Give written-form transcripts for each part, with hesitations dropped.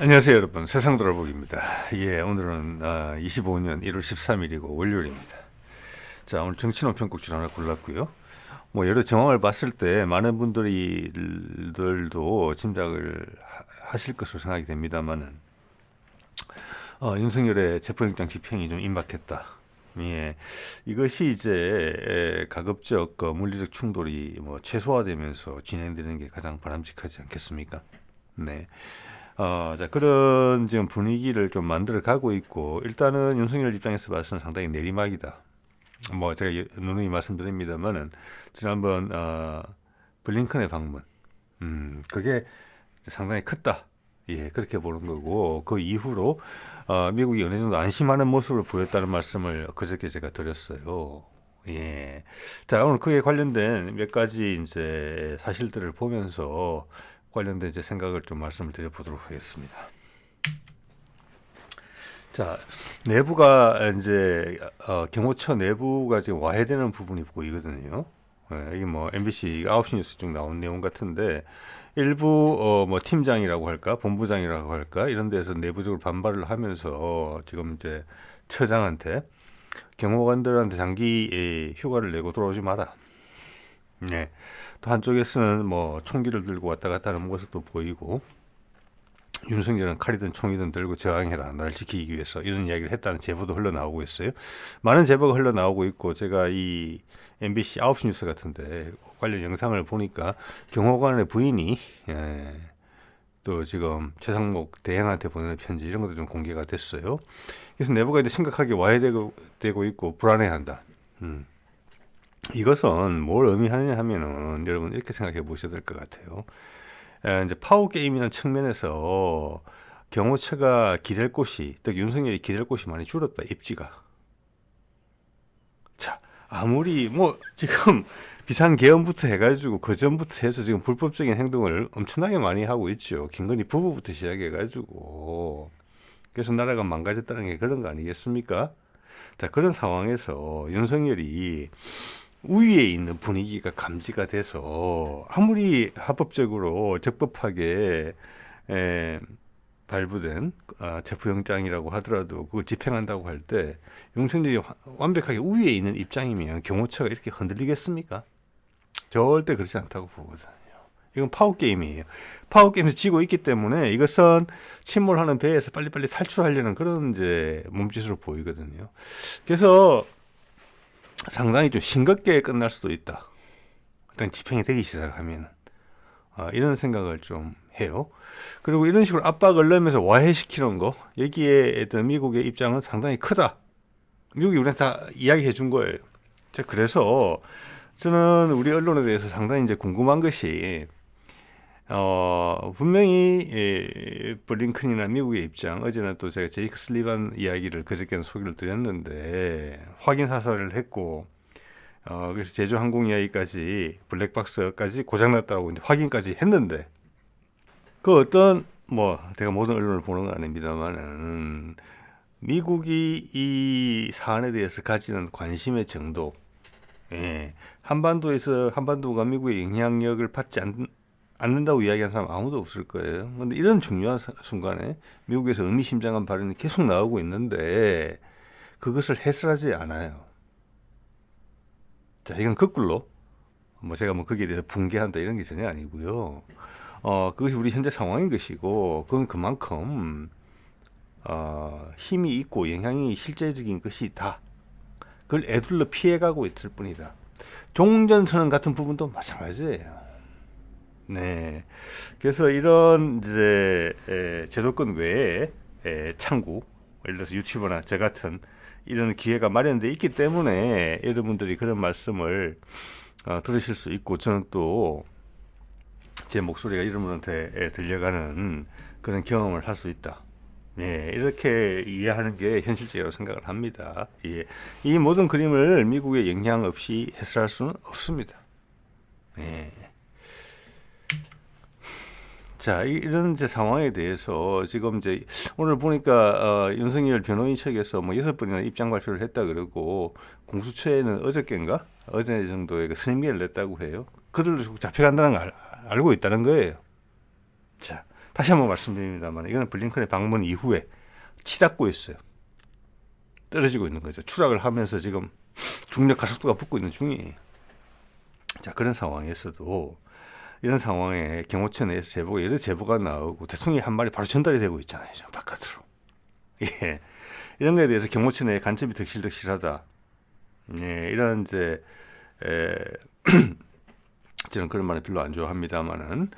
안녕하세요 여러분, 세상 돌아보기입니다. 예, 오늘은 25년 1월 13일이고 월요일입니다. 자, 오늘 정치논평국지를 하나 골랐고요. 뭐 여러 정황을 봤을 때 많은 분들도 짐작을 하실 것으로 생각이 됩니다만은 윤석열의 체포영장 집행이 좀 임박했다. 예, 이것이 이제 가급적 물리적 충돌이 뭐 최소화되면서 진행되는 게 가장 바람직하지 않겠습니까? 네. 자, 그런 지금 분위기를 좀 만들어 가고 있고, 일단은 윤석열 입장에서 봐서는 상당히 내리막이다. 뭐, 제가 누누이 말씀드립니다만은, 지난번, 블링컨의 방문, 그게 상당히 컸다. 예, 그렇게 보는 거고, 그 이후로, 미국이 어느 정도 안심하는 모습을 보였다는 말씀을 그저께 제가 드렸어요. 예. 자, 오늘 그에 관련된 몇 가지 이제 사실들을 보면서 관련된 제 생각을 좀 말씀을 드려보도록 하겠습니다. 자, 내부가 이제 경호처 내부가 지금 와해되는 부분이 보이거든요. 이게 뭐 MBC 9시 뉴스 중 나온 내용 같은데 일부 뭐 팀장이라고 할까, 본부장이라고 할까 이런 데서 내부적으로 반발을 하면서 지금 이제 처장한테 경호관들한테 장기 휴가를 내고 돌아오지 마라. 네. 또 한쪽에서는 뭐 총기를 들고 왔다 갔다 하는 모습도 보이고 윤석열은 칼이든 총이든 들고 저항해라 나를 지키기 위해서 이런 이야기를 했다는 제보도 흘러나오고 있어요. 많은 제보가 흘러나오고 있고 제가 이 MBC 9시 뉴스 같은데 관련 영상을 보니까 경호관의 부인이 또 지금 최상목 대행한테 보내는 편지 이런 것도 좀 공개가 됐어요. 그래서 내부가 이제 심각하게 와해되고 있고 불안해한다. 이것은 뭘 의미하느냐 하면은 여러분 이렇게 생각해 보셔야 될 것 같아요. 이제 파워 게임이라는 측면에서 경호처가 기댈 곳이, 또 윤석열이 기댈 곳이 많이 줄었다, 입지가. 자, 아무리 뭐 지금 비상계엄부터 해가지고 그 전부터 해서 지금 불법적인 행동을 엄청나게 많이 하고 있죠. 김건희 부부부터 시작해가지고. 그래서 나라가 망가졌다는 게 그런 거 아니겠습니까? 자, 그런 상황에서 윤석열이 우위에 있는 분위기가 감지가 돼서 아무리 합법적으로 적법하게 발부된 체포영장이라고 하더라도 그걸 집행한다고 할 때 윤석열이 완벽하게 우위에 있는 입장이면 경호처가 이렇게 흔들리겠습니까? 절대 그렇지 않다고 보거든요. 이건 파워게임이에요. 파워게임에서 지고 있기 때문에 이것은 침몰하는 배에서 빨리빨리 탈출하려는 그런 이제 몸짓으로 보이거든요. 그래서 상당히 좀 싱겁게 끝날 수도 있다. 일단 집행이 되기 시작하면 이런 생각을 좀 해요. 그리고 이런 식으로 압박을 넣으면서 와해시키는 거, 여기에 미국의 입장은 상당히 크다. 미국이 우리한테 다 이야기해 준 거예요. 그래서 저는 우리 언론에 대해서 상당히 이제 궁금한 것이 분명히 블링컨이나 미국의 입장, 어제는 또 제가 제이크 슬리반 이야기를 그저께는 소개를 드렸는데 확인 사살을 했고 그래서 제주 항공 이야기까지 블랙박스까지 고장났다고 이제 확인까지 했는데 그 어떤 뭐 제가 모든 언론을 보는 건 아닙니다만은 미국이 이 사안에 대해서 가지는 관심의 정도, 한반도가 미국의 영향력을 받지 않는다고 이야기하는 사람 아무도 없을 거예요. 그런데 이런 중요한 순간에 미국에서 의미심장한 발언이 계속 나오고 있는데 그것을 해설하지 않아요. 자, 이건 거꾸로 뭐 제가 뭐 거기에 대해서 붕괴한다 이런 게 전혀 아니고요. 그것이 우리 현재 상황인 것이고 그건 그만큼 힘이 있고 영향이 실제적인 것이다. 그걸 애둘러 피해가고 있을 뿐이다. 종전선언 같은 부분도 마찬가지예요. 네. 그래서 이런 이제 제도권 외에 창구, 예를 들어서 유튜버나 저 같은 이런 기회가 마련돼 있기 때문에 여러분들이 그런 말씀을 들으실 수 있고 저는 또 제 목소리가 여러분한테 들려가는 그런 경험을 할 수 있다. 예, 이렇게 이해하는 게 현실적이라고 생각을 합니다. 예, 이 모든 그림을 미국의 영향 없이 해설할 수는 없습니다. 예. 자, 이런 이제 상황에 대해서 지금 이제 오늘 보니까 윤석열 변호인 측에서 뭐 6번이나 입장 발표를 했다 그러고 공수처에는 어저께인가 어제 정도의 그 승인을 냈다고 해요. 그들도 잡혀간다는 걸 알고 있다는 거예요. 자, 다시 한번 말씀드립니다만 이거는 블링컨의 방문 이후에 치닫고 있어요. 떨어지고 있는 거죠. 추락을 하면서 지금 중력 가속도가 붙고 있는 중이에요. 자, 그런 상황에서도 이런 상황에 경호처 내에서 제보가 여러 제보가 나오고 대통령이 한 말이 바로 전달이 되고 있잖아요. 지금 바깥으로. 예. 이런 거에 대해서 경호처 내에 간첩이 득실득실하다. 예, 이런 이제 저는 그런 말을 별로 안 좋아합니다만은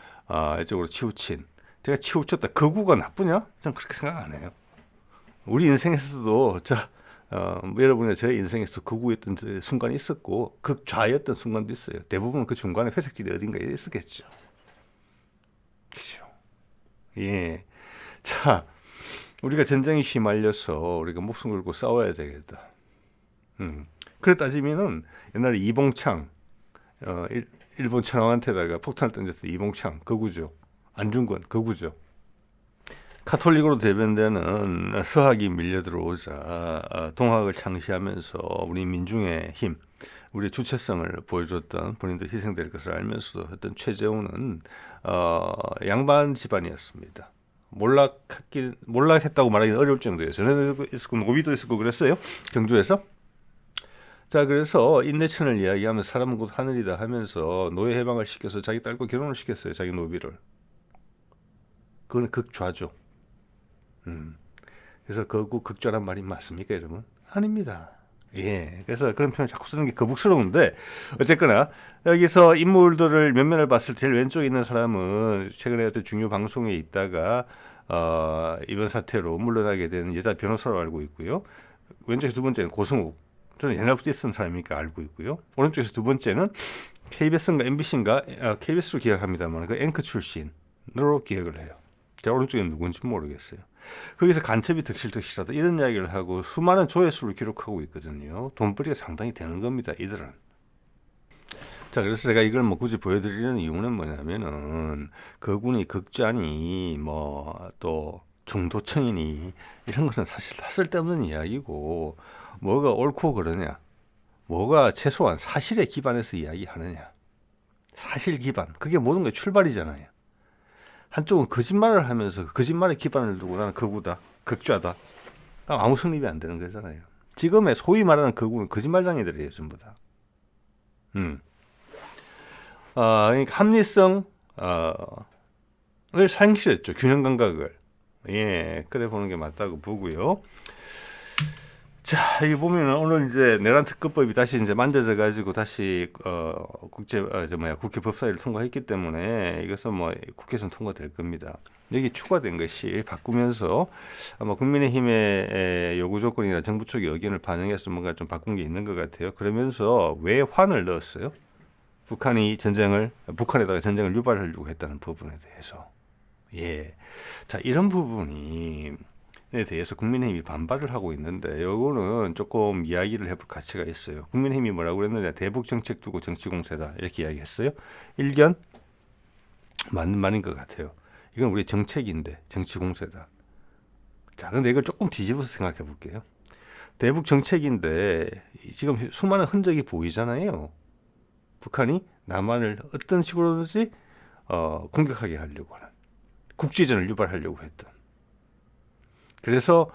이쪽으로 치우친. 제가 치우쳤다. 거구가 나쁘냐? 저는 그렇게 생각 안 해요. 우리 인생에서도 여러분의 제 인생에서 거구였던 순간이 있었고 극좌였던 순간도 있어요. 대부분 그 중간에 회색지대 어딘가에 있었겠죠. 그렇죠. 예. 자, 우리가 전쟁에 휘말려서 우리가 목숨 걸고 싸워야 되겠다. 그래 따지면은 옛날에 이봉창 일본 천황한테다가 폭탄을 던졌던 이봉창 거구죠. 안중근 거구죠. 카톨릭으로 대변되는 서학이 밀려 들어오자 동학을 창시하면서 우리 민중의 힘, 우리의 주체성을 보여줬던 본인도 희생될 것을 알면서도 했던 최재훈은 양반 집안이었습니다. 몰락했다고 말하기는 어려울 정도예요. 전에도 있었고 노비도 있었고 그랬어요. 경주에서. 자, 그래서 인내천을 이야기하면서 사람은 곧 하늘이다 하면서 노예 해방을 시켜서 자기 딸과 결혼을 시켰어요. 자기 노비를. 그건 극좌죠. 그래서 거구 극좌란 말이 맞습니까, 여러분? 아닙니다. 예. 그래서 그런 표현을 자꾸 쓰는 게 거북스러운데, 어쨌거나, 여기서 인물들을 면면을 봤을 때 제일 왼쪽에 있는 사람은 최근에 어떤 중요 방송에 있다가, 이번 사태로 물러나게 된 여자 변호사로 알고 있고요. 왼쪽에서 두 번째는 고승욱. 저는 옛날부터 있었던 사람이니까 알고 있고요. 오른쪽에서 두 번째는 KBS인가 MBC인가, KBS로 기억합니다만, 그 앵커 출신으로 기억을 해요. 제가 오른쪽에 누군지 모르겠어요. 거기서 간첩이 득실득실하다 이런 이야기를 하고 수많은 조회수를 기록하고 있거든요. 돈벌이가 상당히 되는 겁니다. 이들은. 자, 그래서 제가 이걸 뭐 굳이 보여드리는 이유는 뭐냐면은 거군이 극좌니 뭐 또 중도층이니 이런 것은 사실 다 쓸데없는 이야기고 뭐가 옳고 그러냐, 뭐가 최소한 사실에 기반해서 이야기하느냐, 사실 기반, 그게 모든 게 출발이잖아요. 한쪽은 거짓말을 하면서 거짓말에 기반을 두고 나는 거구다, 극좌다. 아무 성립이 안 되는 거잖아요. 지금의 소위 말하는 거구는 거짓말장애들이에요, 전부 다. 그러니까 합리성을 상실했죠, 균형 감각을. 예, 그래 보는 게 맞다고 보고요. 자, 여기 보면은 오늘 이제 내란 특검법이 다시 이제 만져져 가지고 다시 국회 법사위를 통과했기 때문에 이것은 뭐 국회에서 통과될 겁니다. 여기 추가된 것이 바꾸면서 아마 국민의힘의 요구 조건이나 정부 쪽의 의견을 반영해서 뭔가 좀 바꾼 게 있는 것 같아요. 그러면서 외환을 넣었어요. 북한에다가 전쟁을 유발하려고 했다는 부분에 대해서. 예. 자, 이런 부분에 대해서 국민의힘이 반발을 하고 있는데 요거는 조금 이야기를 해볼 가치가 있어요. 국민의힘이 뭐라고 그랬느냐, 대북 정책 두고 정치 공세다 이렇게 이야기했어요. 일견 맞는 말인 것 같아요. 이건 우리 정책인데 정치 공세다. 자, 근데 이걸 조금 뒤집어서 생각해 볼게요. 대북 정책인데 지금 수많은 흔적이 보이잖아요. 북한이 남한을 어떤 식으로든지 공격하게 하려고 하는, 국지전을 유발하려고 했던, 그래서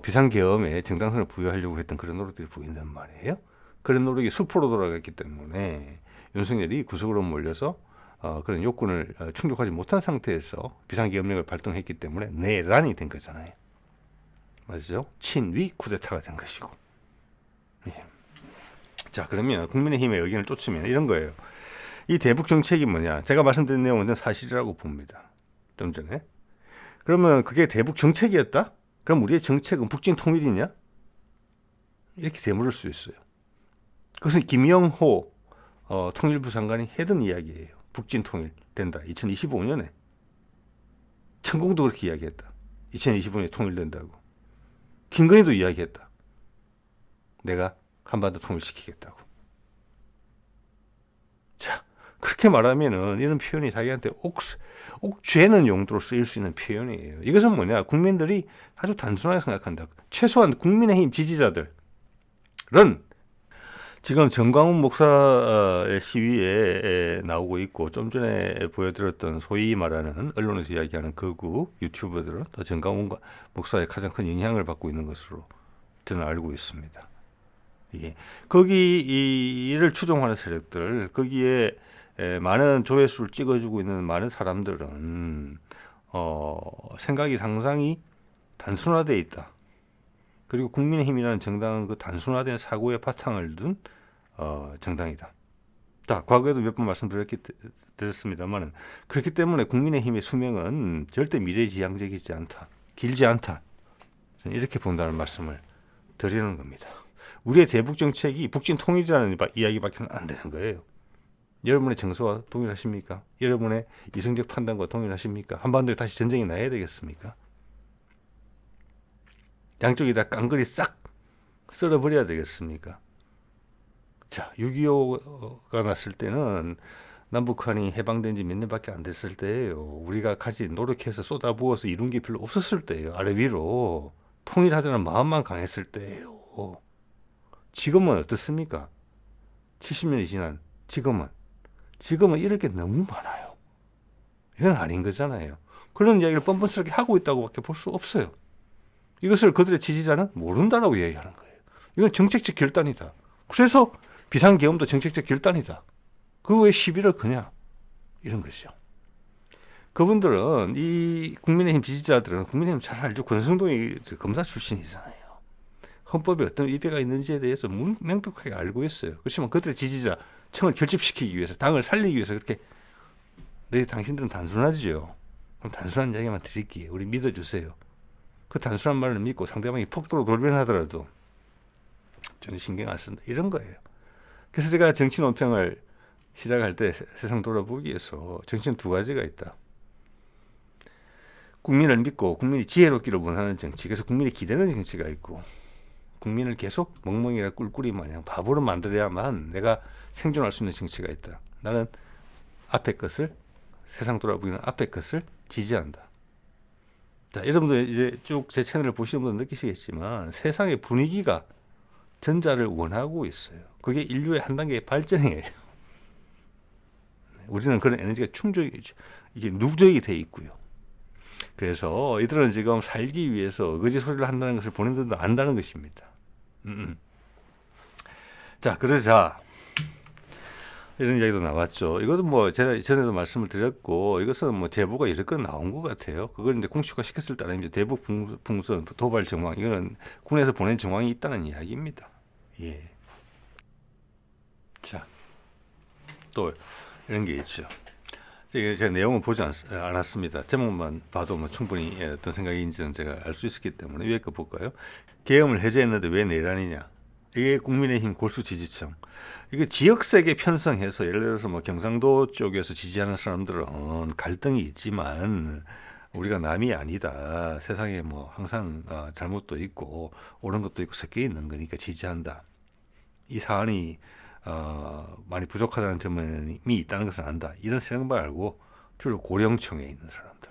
비상계엄에 정당성을 부여하려고 했던 그런 노력들이 보인단 말이에요. 그런 노력이 수포로 돌아갔기 때문에 윤석열이 구석으로 몰려서 그런 요건을 충족하지 못한 상태에서 비상계엄령을 발동했기 때문에 내란이 된 거잖아요. 맞죠? 친위 쿠데타가 된 것이고. 예. 자, 그러면 국민의힘의 의견을 쫓으면 이런 거예요. 이 대북 정책이 뭐냐? 제가 말씀드린 내용은 사실이라고 봅니다. 좀 전에. 그러면 그게 대북 정책이었다? 그럼 우리의 정책은 북진 통일이냐? 이렇게 되물을 수 있어요. 그것은 김영호 통일부 장관이 해던 이야기예요. 북진 통일 된다. 2025년에. 천공도 그렇게 이야기했다. 2025년에 통일된다고. 김건희도 이야기했다. 내가 한반도 통일시키겠다고. 자, 그렇게 말하면은 이런 표현이 자기한테 옥죄는 용도로 쓰일 수 있는 표현이에요. 이것은 뭐냐? 국민들이 아주 단순하게 생각한다. 최소한 국민의힘 지지자들은 지금 정광훈 목사의 시위에 나오고 있고 좀 전에 보여드렸던 소위 말하는 언론에서 이야기하는 극우 유튜버들은 또 정광훈 목사의 가장 큰 영향을 받고 있는 것으로 저는 알고 있습니다. 예. 거기 이를 추종하는 세력들, 거기에 많은 조회수를 찍어주고 있는 많은 사람들은 생각이 상당히 단순화되어 있다. 그리고 국민의힘이라는 정당은 그 단순화된 사고의 바탕을 둔 정당이다. 자, 과거에도 몇 번 말씀드렸습니다만 그렇기 때문에 국민의힘의 수명은 절대 미래지향적이지 않다. 길지 않다. 저는 이렇게 본다는 말씀을 드리는 겁니다. 우리의 대북 정책이 북진 통일이라는 이야기밖에 안 되는 거예요. 여러분의 정서와 동일하십니까? 여러분의 이성적 판단과 동일하십니까? 한반도에 다시 전쟁이 나야 되겠습니까? 양쪽이 다 깡그리 싹 썰어버려야 되겠습니까? 자, 6.25가 났을 때는 남북한이 해방된 지 몇 년밖에 안 됐을 때예요. 우리가 노력해서 쏟아부어서 이룬 게 별로 없었을 때예요. 아래 위로 통일하자는 마음만 강했을 때예요. 지금은 어떻습니까? 70년이 지난 지금은 이럴 게 너무 많아요. 이건 아닌 거잖아요. 그런 이야기를 뻔뻔스럽게 하고 있다고밖에 볼 수 없어요. 이것을 그들의 지지자는 모른다라고 이야기하는 거예요. 이건 정책적 결단이다. 그래서 비상계엄도 정책적 결단이다. 그 왜 시비를 거냐? 이런 거죠. 그분들은 이 국민의힘 지지자들은 국민의힘 잘 알죠. 권성동이 검사 출신이잖아요. 헌법에 어떤 위배가 있는지에 대해서 명백하게 알고 있어요. 그렇지만 그들의 지지자 청을 결집시키기 위해서 당을 살리기 위해서 그렇게 당신들은 단순하지요. 그럼 단순한 이야기만 드릴게요. 우리 믿어주세요. 그 단순한 말을 믿고 상대방이 폭도로 돌변하더라도 저는 신경 안 쓴다. 이런 거예요. 그래서 제가 정치 논평을 시작할 때 세상 돌아보기 위해서 정치는 두 가지가 있다. 국민을 믿고 국민이 지혜롭기를 원하는 정치, 그래서 국민이 기대는 정치가 있고 국민을 계속 멍멍이라 꿀꿀이 마냥 바보로 만들어야만 내가 생존할 수 있는 정치가 있다. 나는 앞에 것을 세상 돌아보기는 앞에 것을 지지한다. 자, 여러분들 이제 쭉 제 채널을 보시는 분들 느끼시겠지만 세상의 분위기가 전자를 원하고 있어요. 그게 인류의 한 단계의 발전이에요. 우리는 그런 에너지가 이게 누적이 돼 있고요. 그래서 이들은 지금 살기 위해서 거짓 소리를 한다는 것을 본인들도 안다는 것입니다. 자, 그러자 이런 이야기도 나왔죠. 이것도 뭐 제가 전에도 말씀을 드렸고 이것은 뭐 제보가 여러 건 나온 것 같아요. 그걸 이제 공식화 시켰을 때는 이제 대북 풍선 도발 정황 이거는 군에서 보낸 정황이 있다는 이야기입니다. 예. 자, 또 이런 게 있죠. 제가 내용은 보지 않았습니다. 제목만 봐도 뭐 충분히 어떤 생각인지는 제가 알 수 있었기 때문에 위에 거 볼까요? 계엄을 해제했는데 왜 내란이냐? 이게 국민의힘 골수 지지층. 이게 지역색에 편성해서 예를 들어서 뭐 경상도 쪽에서 지지하는 사람들은 갈등이 있지만 우리가 남이 아니다. 세상에 뭐 항상 잘못도 있고 옳은 것도 있고 섞여 있는 거니까 지지한다. 이 사안이 많이 부족하다는 점이 있다는 것을 안다. 이런 생각만 알고 주로 고령층에 있는 사람들.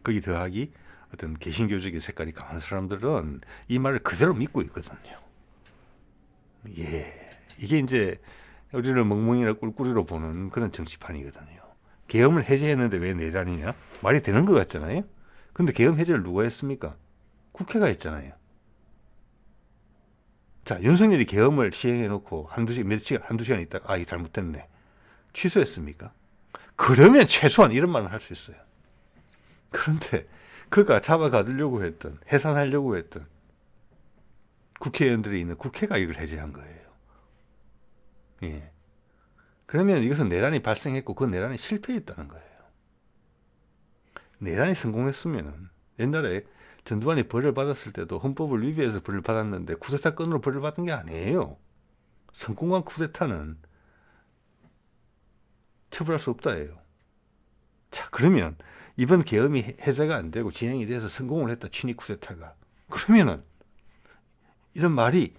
거기 더하기 어떤 개신교적인 색깔이 강한 사람들은 이 말을 그대로 믿고 있거든요. 예. 이게 이제 우리를 멍멍이나 꿀꿀이로 보는 그런 정치판이거든요. 계엄을 해제했는데 왜 내란이냐? 말이 되는 것 같잖아요. 근데 계엄 해제를 누가 했습니까? 국회가 했잖아요. 자, 윤석열이 계엄을 시행해놓고 한두 시간 있다가 이게 잘못됐네. 취소했습니까? 그러면 최소한 이런 말은 할 수 있어요. 그런데 그가 잡아가두려고 했던, 해산하려고 했던 국회의원들이 있는 국회가 이걸 해제한 거예요. 예. 그러면 이것은 내란이 발생했고 그 내란이 실패했다는 거예요. 내란이 성공했으면은 옛날에 전두환이 벌을 받았을 때도 헌법을 위배해서 벌을 받았는데 쿠데타 건으로 벌을 받은 게 아니에요. 성공한 쿠데타는 처벌할 수 없다예요. 자, 그러면 이번 계엄이 해제가 안 되고 진행이 돼서 성공을 했다. 친위 쿠데타가. 그러면은 이런 말이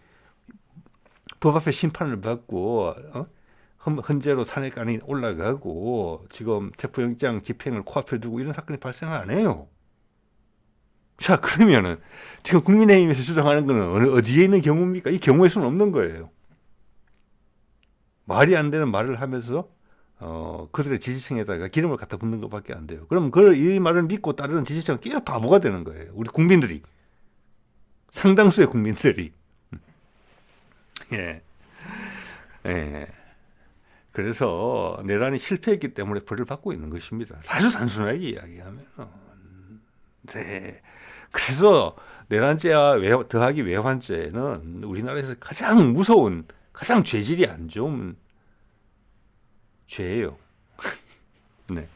법 앞에 심판을 받고 헌재로 탄핵안이 올라가고 지금 체포영장 집행을 코앞에 두고 이런 사건이 발생 안 해요. 자, 그러면은 지금 국민의힘에서 주장하는 거는 어디에 있는 경우입니까? 이 경우의 수는 없는 거예요. 말이 안 되는 말을 하면서 그들의 지지층에다가 기름을 갖다 붓는 것밖에 안 돼요. 그럼 이 말을 믿고 따르는 지지층은 계속 바보가 되는 거예요. 우리 국민들이. 상당수의 국민들이. 예. 예. 그래서 내란이 실패했기 때문에 벌을 받고 있는 것입니다. 아주 단순하게 이야기하면. 네. 그래서 내란죄와 더하기 외환죄는 우리나라에서 가장 무서운, 가장 죄질이 안 좋은 죄예요. 네.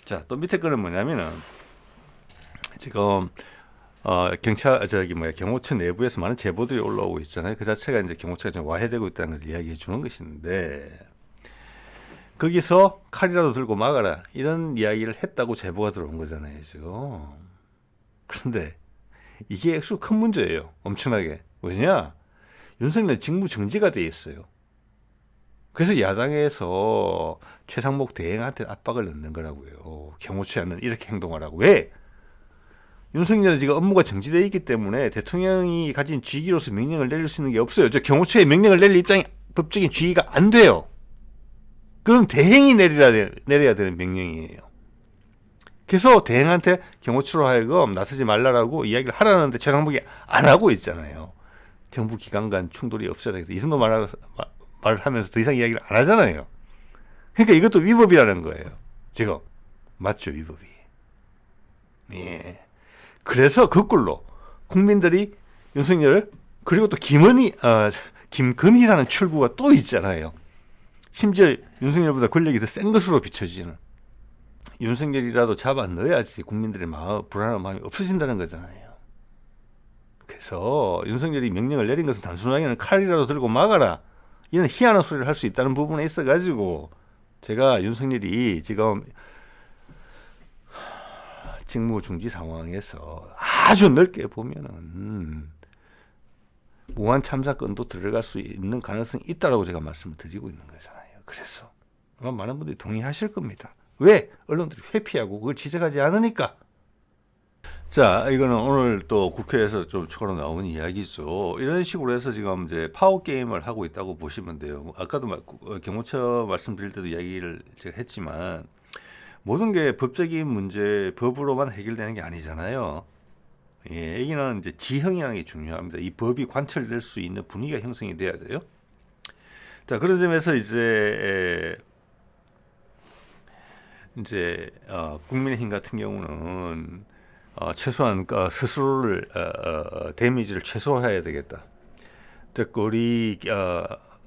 자, 또 밑에 거는 뭐냐면은 지금 경호처 내부에서 많은 제보들이 올라오고 있잖아요. 그 자체가 이제 경호처가 좀 와해되고 있다는 걸 이야기해 주는 것인데, 거기서 칼이라도 들고 막아라 이런 이야기를 했다고 제보가 들어온 거잖아요, 지금. 그런데 이게 아주 큰 문제예요. 엄청나게. 왜냐? 윤석열 직무 정지가 돼 있어요. 그래서 야당에서 최상목 대행한테 압박을 넣는 거라고요. 경호처는 이렇게 행동하라고. 왜? 윤석열은 지금 업무가 정지되어 있기 때문에 대통령이 가진 쥐기로서 명령을 내릴 수 있는 게 없어요. 저 경호처에 명령을 내릴 입장이 법적인 쥐기가 안 돼요. 그럼 대행이 내려야 되는 명령이에요. 그래서 대행한테 경호처로 하여금 나서지 말라라고 이야기를 하라는데 최상목이 안 하고 있잖아요. 정부 기관 간 충돌이 없어야 되겠다. 이 정도 말을 하면서 더 이상 이야기를 안 하잖아요. 그러니까 이것도 위법이라는 거예요. 지금. 맞죠, 위법이. 예. 그래서 거꾸로 국민들이 윤석열, 그리고 또 김건희라는 출구가 또 있잖아요. 심지어 윤석열보다 권력이 더 센 것으로 비춰지는. 윤석열이라도 잡아 넣어야지 국민들의 불안한 마음이 없어진다는 거잖아요. 그래서 윤석열이 명령을 내린 것은 단순하게는 칼이라도 들고 막아라, 이런 희한한 소리를 할 수 있다는 부분에 있어가지고 제가 윤석열이 지금 직무 중지 상황에서 아주 넓게 보면은 무한 참사건도 들어갈 수 있는 가능성이 있다라고 제가 말씀을 드리고 있는 거잖아요. 그래서 아마 많은 분들이 동의하실 겁니다. 왜? 언론들이 회피하고 그걸 지적하지 않으니까. 자, 이거는 오늘 또 국회에서 좀 추가로 나온 이야기죠. 이런 식으로 해서 지금 이제 파워 게임을 하고 있다고 보시면 돼요. 아까도 경호처 말씀드릴 때도 이야기를 제가 했지만, 모든 게 법적인 문제, 법으로만 해결되는 게 아니잖아요. 예, 여기는 이제 지형이라는 게 중요합니다. 이 법이 관철될 수 있는 분위기가 형성이 돼야 돼요. 자, 그런 점에서 이제 국민의힘 같은 경우는 최소한 스스로를 데미지를 최소화해야 되겠다. 즉 우리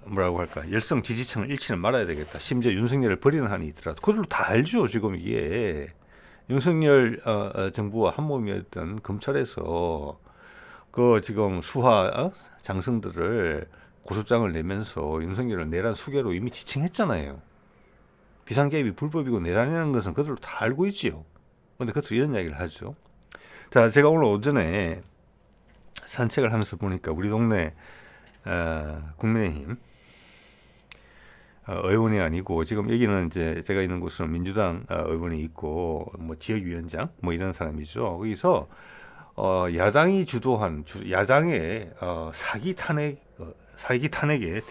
뭐라고 할까, 열성 지지층을 잃지는 말아야 되겠다. 심지어 윤석열을 버리는 한이 있더라도 그들도 다 알죠. 지금 이게 윤석열 정부와 한몸이었던 검찰에서 그 지금 수하 장성들을 고소장을 내면서 윤석열을 내란 수괴로 이미 지칭했잖아요. 비상개입이 불법이고 내란이라는 것은 그들도 다 알고 있지요. 근데 그것도 이런 이야기를 하죠. 자, 제가 오늘 오전에 산책을 하면서 보니까 우리 동네 국민의힘 의원이 아니고, 지금 여기는 이제 제가 있는 곳은 민주당 의원이 있고 뭐 지역위원장 뭐 이런 사람이죠. 거기서 야당이 주도한 야당의 사기 탄핵에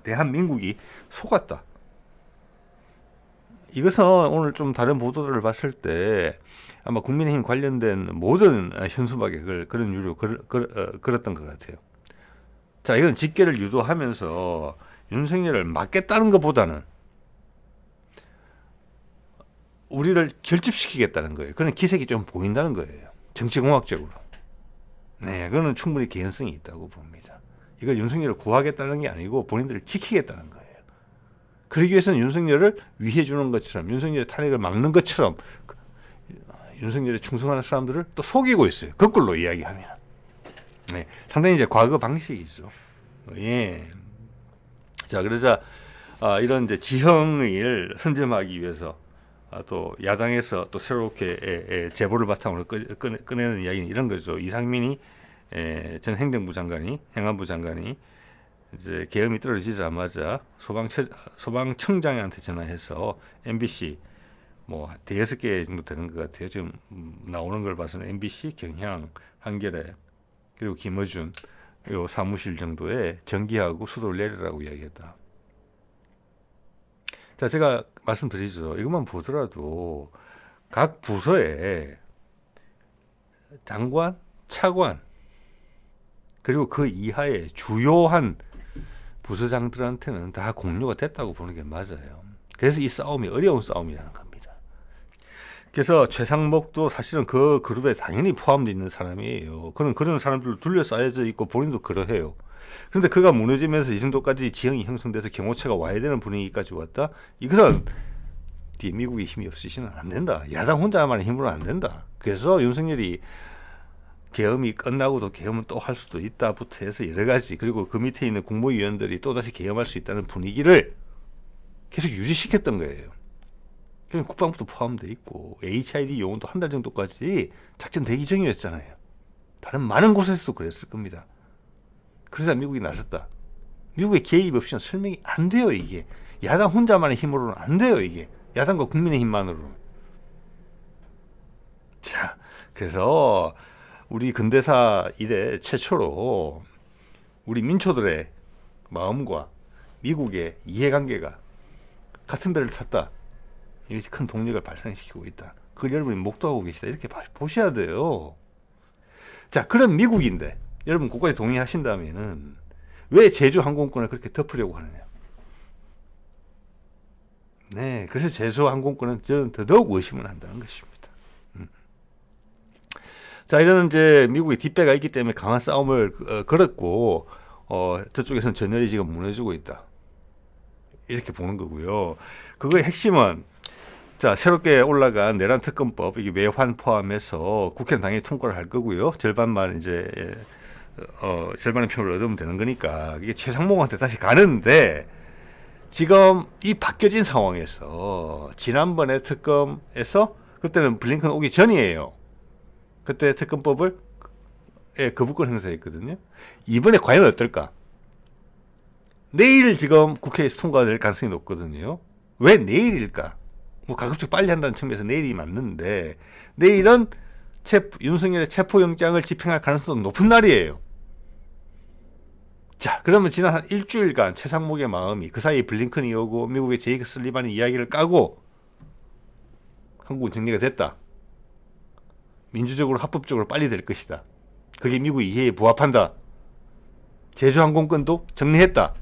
대한민국이 속았다. 이것은 오늘 좀 다른 보도들을 봤을 때 아마 국민의힘 관련된 모든 현수막에 그런 유료 걸었던 것 같아요. 자, 이건 직계를 유도하면서 윤석열을 막겠다는 것보다는 우리를 결집시키겠다는 거예요. 그런 기색이 좀 보인다는 거예요. 정치공학적으로. 네, 그거는 충분히 개연성이 있다고 봅니다. 이걸 윤석열을 구하겠다는 게 아니고 본인들을 지키겠다는 거예요. 그러기 위해서는 윤석열을 위해주는 것처럼, 윤석열의 탄핵을 막는 것처럼 윤석열에 충성하는 사람들을 또 속이고 있어요. 거꾸로 이야기하면. 네, 상당히 이제 과거 방식이죠. 예. 자, 그러자 이런 이제 지형을 선점하기 위해서 또 야당에서 또 새롭게 제보를 바탕으로 꺼내는 이야기는 이런 거죠. 이상민이 전 행정부 장관이, 행안부 장관이 이제 계엄이 떨어지자마자 소방청장한테 전화해서 MBC 뭐 대여섯 개 정도 되는 것 같아요. 지금 나오는 걸 봐서는 MBC, 경향, 한겨레, 그리고 김어준 요 사무실 정도에 정기하고 수도를 내리라고 이야기했다. 자, 제가 말씀드리죠. 이것만 보더라도 각 부서에 장관, 차관, 그리고 그 이하의 주요한 부서장들한테는 다 공유가 됐다고 보는 게 맞아요. 그래서 이 싸움이 어려운 싸움이라는 겁니다. 그래서 최상목도 사실은 그 그룹에 당연히 포함되어 있는 사람이에요. 그런 사람들로 둘러싸여져 있고 본인도 그러해요. 그런데 그가 무너지면서 이 정도까지 지형이 형성돼서 경호처가 와야 되는 분위기까지 왔다? 이것은 뒤에 미국의 힘이 없으시면 안 된다. 야당 혼자만의 힘으로는 안 된다. 그래서 윤석열이 계엄이 끝나고도 계엄은 또 할 수도 있다부터 해서 여러 가지, 그리고 그 밑에 있는 국무위원들이 또다시 계엄할 수 있다는 분위기를 계속 유지시켰던 거예요. 그냥 국방부도 포함되어 있고 HID 요원도 한 달 정도까지 작전 대기 중이었잖아요. 다른 많은 곳에서도 그랬을 겁니다. 그래서 미국이 나섰다. 미국의 개입 없이는 설명이 안 돼요. 이게 야당 혼자만의 힘으로는 안 돼요. 이게 야당과 국민의 힘만으로는. 자, 그래서 우리 근대사 이래 최초로 우리 민초들의 마음과 미국의 이해관계가 같은 배를 탔다. 이것이 큰 동력을 발생시키고 있다. 그걸 여러분이 목도하고 계시다. 이렇게 보셔야 돼요. 자, 그런 미국인데 여러분 그거에 동의하신다면은 왜 제주 항공권을 그렇게 덮으려고 하느냐? 네, 그래서 제주 항공권은 저는 더더욱 의심을 한다는 것입니다. 자, 이런 이제 미국의 뒷배가 있기 때문에 강한 싸움을 걸었고, 저쪽에서는 전열이 지금 무너지고 있다. 이렇게 보는 거고요. 그거의 핵심은, 자, 새롭게 올라간 내란 특검법, 이게 외환 포함해서 국회는 당연히 통과를 할 거고요. 절반만 이제, 절반의 표를 얻으면 되는 거니까, 이게 최상목한테 다시 가는데, 지금 이 바뀌어진 상황에서, 지난번에 특검에서, 그때는 블링컨 오기 전이에요. 그때 특검법을 거부권 행사했거든요. 이번에 과연 어떨까? 내일 지금 국회에서 통과될 가능성이 높거든요. 왜 내일일까? 뭐 가급적 빨리 한다는 측면에서 내일이 맞는데 내일은 윤석열의 체포영장을 집행할 가능성도 높은 날이에요. 자, 그러면 지난 한 일주일간 최상목의 마음이 그 사이에 블링컨이 오고 미국의 제이크 슬리반이 이야기를 까고 한국은 정리가 됐다. 민주적으로 합법적으로 빨리 될 것이다. 그게 미국 이해에 부합한다. 제주항공권도 정리했다.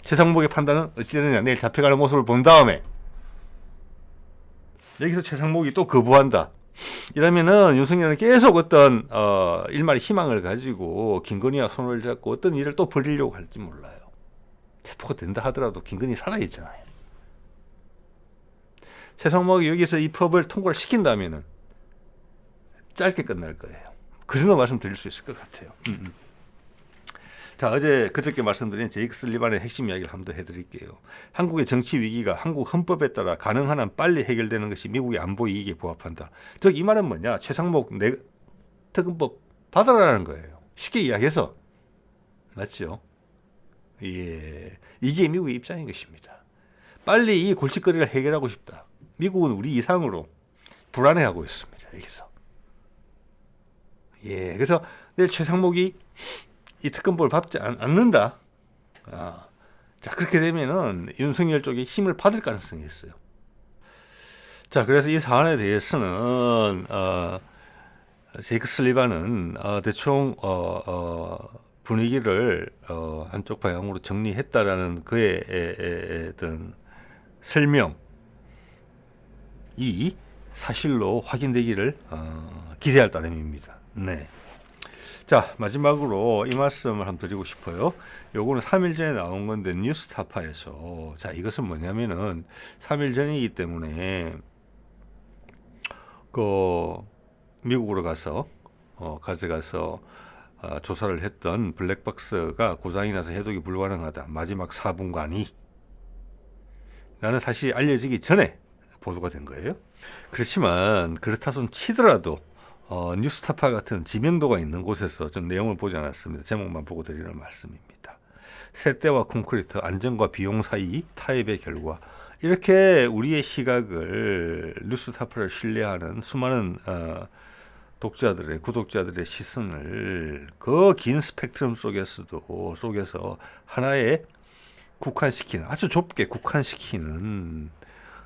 최상목의 판단은 어찌되느냐. 내일 잡혀가는 모습을 본 다음에 여기서 최상목이 또 거부한다. 이러면은 윤석열은 계속 어떤 일말의 희망을 가지고 김건희와 손을 잡고 어떤 일을 또 벌이려고 할지 몰라요. 체포가 된다 하더라도 김건희 살아있잖아요. 최상목이 여기서 이 법을 통과를 시킨다면은 짧게 끝날 거예요. 그 정도 말씀드릴 수 있을 것 같아요. 자, 그저께 말씀드린 제이크 슬리반의 핵심 이야기를 한번 더 해드릴게요. 한국의 정치 위기가 한국 헌법에 따라 가능한 한 빨리 해결되는 것이 미국의 안보 이익에 부합한다. 즉, 이 말은 뭐냐? 최상목 특검법 받아라라는 거예요. 쉽게 이야기해서. 맞죠? 예. 이게 미국의 입장인 것입니다. 빨리 이 골칫거리를 해결하고 싶다. 미국은 우리 이상으로 불안해하고 있습니다. 여기서. 예, 그래서 내일 최상목이 이 특검법을 밟지 않는다. 자, 그렇게 되면은 윤석열 쪽에 힘을 받을 가능성이 있어요. 자, 그래서 이 사안에 대해서는 제이크 슬리반은 대충 분위기를 한쪽 방향으로 정리했다라는 그의 어떤 설명이 사실로 확인되기를 기대할 따름입니다. 네. 자, 마지막으로 이 말씀을 한번 드리고 싶어요. 요거는 3일 전에 나온 건데 뉴스타파에서, 자, 이것은 뭐냐면은 3일 전이기 때문에 미국으로 가서 가져가서 조사를 했던 블랙박스가 고장이 나서 해독이 불가능하다. 마지막 4분간이 나는 사실 알려지기 전에 보도가 된 거예요. 그렇지만 그렇다 손 치더라도 뉴스타파 같은 지명도가 있는 곳에서 좀 내용을 보지 않았습니다. 제목만 보고 드리는 말씀입니다. 세대와 콘크리트, 안전과 비용 사이 타협의 결과. 이렇게 우리의 시각을 뉴스타파를 신뢰하는 수많은 독자들의 구독자들의 시선을 그 긴 스펙트럼 속에서 하나에 국한시키는, 아주 좁게 국한시키는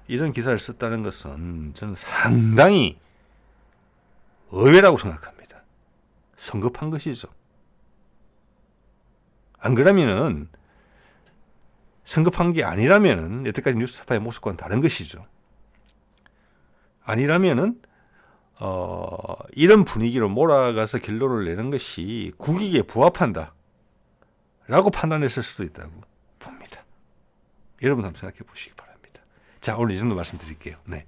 이런 기사를 썼다는 것은 저는 상당히 의외라고 생각합니다. 성급한 것이죠. 안 그러면은, 성급한 게 아니라면은 여태까지 뉴스타파의 모습과는 다른 것이죠. 아니라면은 이런 분위기로 몰아가서 결론을 내는 것이 국익에 부합한다 라고 판단했을 수도 있다고 봅니다. 여러분 한번 생각해 보시기 바랍니다. 자, 오늘 이 정도 말씀드릴게요. 네.